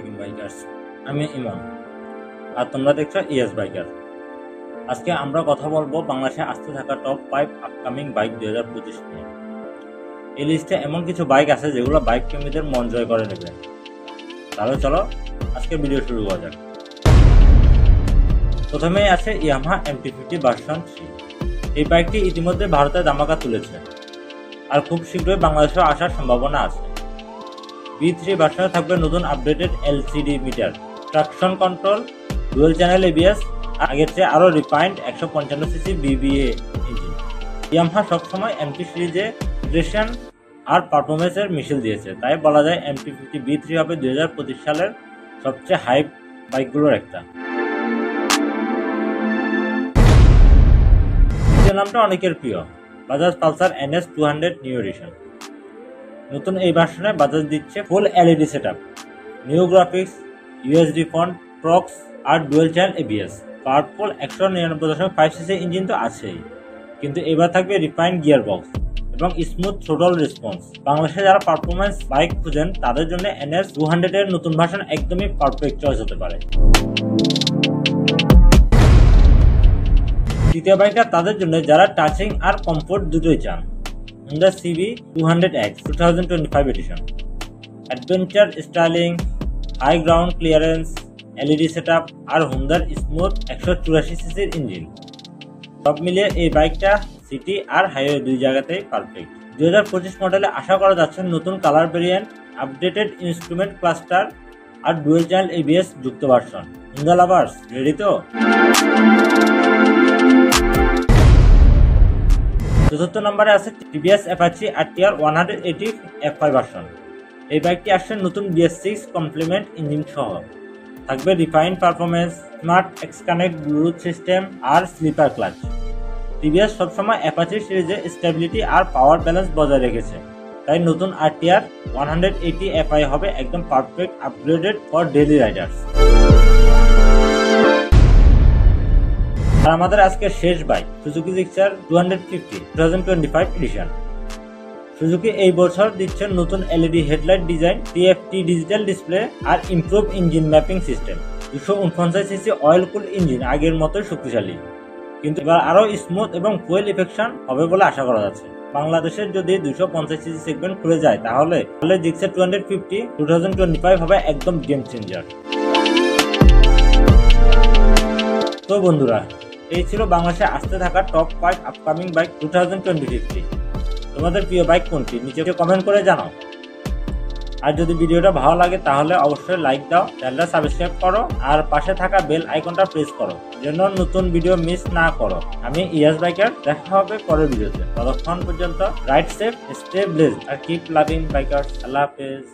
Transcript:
আলাইকুম বাইকার্স, আমি ইমন আর তোমরা দেখছো ইএস বাইকার। আজকে আমরা কথা বলবো বাংলাদেশে আসতে থাকা টপ 5 আপকামিং বাইক 2025 নিয়ে। এই লিস্টে এমন কিছু বাইক আছে যেগুলো বাইক প্রেমীদের মন জয় করে নেবে। তাহলে চলো আজকে ভিডিও শুরু করা যাক। প্রথমেই আছে ইয়ামাহা MT-50 ভার্সন 3। এই বাইকটি ইতিমধ্যে ভারতে ধামাকা তুলেছে আর খুব শীঘ্রই বাংলাদেশেও আসার সম্ভাবনা আছে। B3 ভার্সনে থাকবে নতুন updated LCD meter, traction control, dual channel ABS, আগের চেয়ে আরও refined 155cc BBA engine. Yamaha সবসময় MT সিরিজে গ্রেশন আর পারফরমেন্সের মিশেল দিয়েছে, তাই বলা যায় MT-50 B3 হবে 2025 সালের সবচেয়ে হাইপ বাইকগুলোর একটা। দ্বিতীয় নামটা অনেকের প্রিয়, Bajaj Pulsar NS 200 new edition. নতুন এই ভার্সনে বাজাজ দিচ্ছে full LED setup, new graphics, USD font, প্রক্স আর dual channel ABS। Powerful 199.5cc engine তো আছেই, কিন্তু এবার থাকবে রিফাইন্ড গিয়ার বক্স এবং স্মুথ থ্রোটল রেসপন্স। বাংলাদেশে যারা পারফরমেন্স বাইক খুঁজেন তাদের জন্য NS 200 এর নতুন ভার্সন একদমই পারফেক্ট চয়েস হতে পারে। তৃতীয় বাইকটা তাদের জন্য যারা টাচিং আর কমফোর্ট দুটোই চান, Honda CB 200X 2025 edition. Adventure styling, high ground clearance, LED setup আর হোন্ডার স্মুথ 184cc ইঞ্জিন, সব মিলিয়ে এই বাইকটা সিটি আর হাইওয়ে দুই জায়গাতেই পারফেক্ট। 2025 মডেলে আশা করা যাচ্ছে নতুন colour variant, updated instrument cluster আর ডুয়েল চ্যানেল ABS যুক্ত ভার্সন। হোন্ডা লাভার্স রেডি তো? চতুর্থ নম্বরে আছে TVS Apache RTR 180 F5 version. এই বাইকটি আসছে নতুন BS6 কমপ্লিমেন্ট ইঞ্জিন সহ, থাকবে refined performance, smart Xconnect bluetooth system আর স্লিপার ক্লাচ। TVS সবসময় অ্যাপাচি সিরিজে স্টেবিলিটি আর পাওয়ার ব্যালেন্স বজায় রেখেছে, তাই নতুন RTR 180 Fi হবে একদম perfect upgraded for daily riders. আর আমাদের আজকের শেষ bike Suzuki Gixxer 250 2025 edition. Suzuki এই বছর দিচ্ছে নতুন LED headlight design, TFT digital display আর improve engine mapping system. 259cc oil cool engine আগের মতোই শক্তিশালী, কিন্তু এবার আরো স্মুথ এবং ফুয়েল ইফেকশন হবে বলে আশা করা যাচ্ছে। বাংলাদেশের যদি 250cc সেগমেন্ট খুলে যায় তাহলে জিক্সার 250 2025 হবে একদম গেম চেঞ্জার। তো বন্ধুরা, এই ছিল বাংলাদেশে আসতে থাকা টপ 5 আপকামিং বাইক 2025। তোমাদের প্রিয় বাইক কোনটি নিচে কমেন্ট করে জানাও। আর যদি ভিডিওটা ভালো লাগে তাহলে অবশ্যই লাইক দাও, চ্যানেলটা সাবস্ক্রাইব করো আর পাশে থাকা বেল আইকনটা প্রেস করো যেন নতুন ভিডিও মিস না করো। আমি ইএস বাইকার, দেখা হবে পরের ভিডিওতে। ততক্ষণ পর্যন্ত রাইড সেফ, স্টে ব্লেজড আর কিপ লাভিং বাইকার্স। আল্লাহ হাফেজ।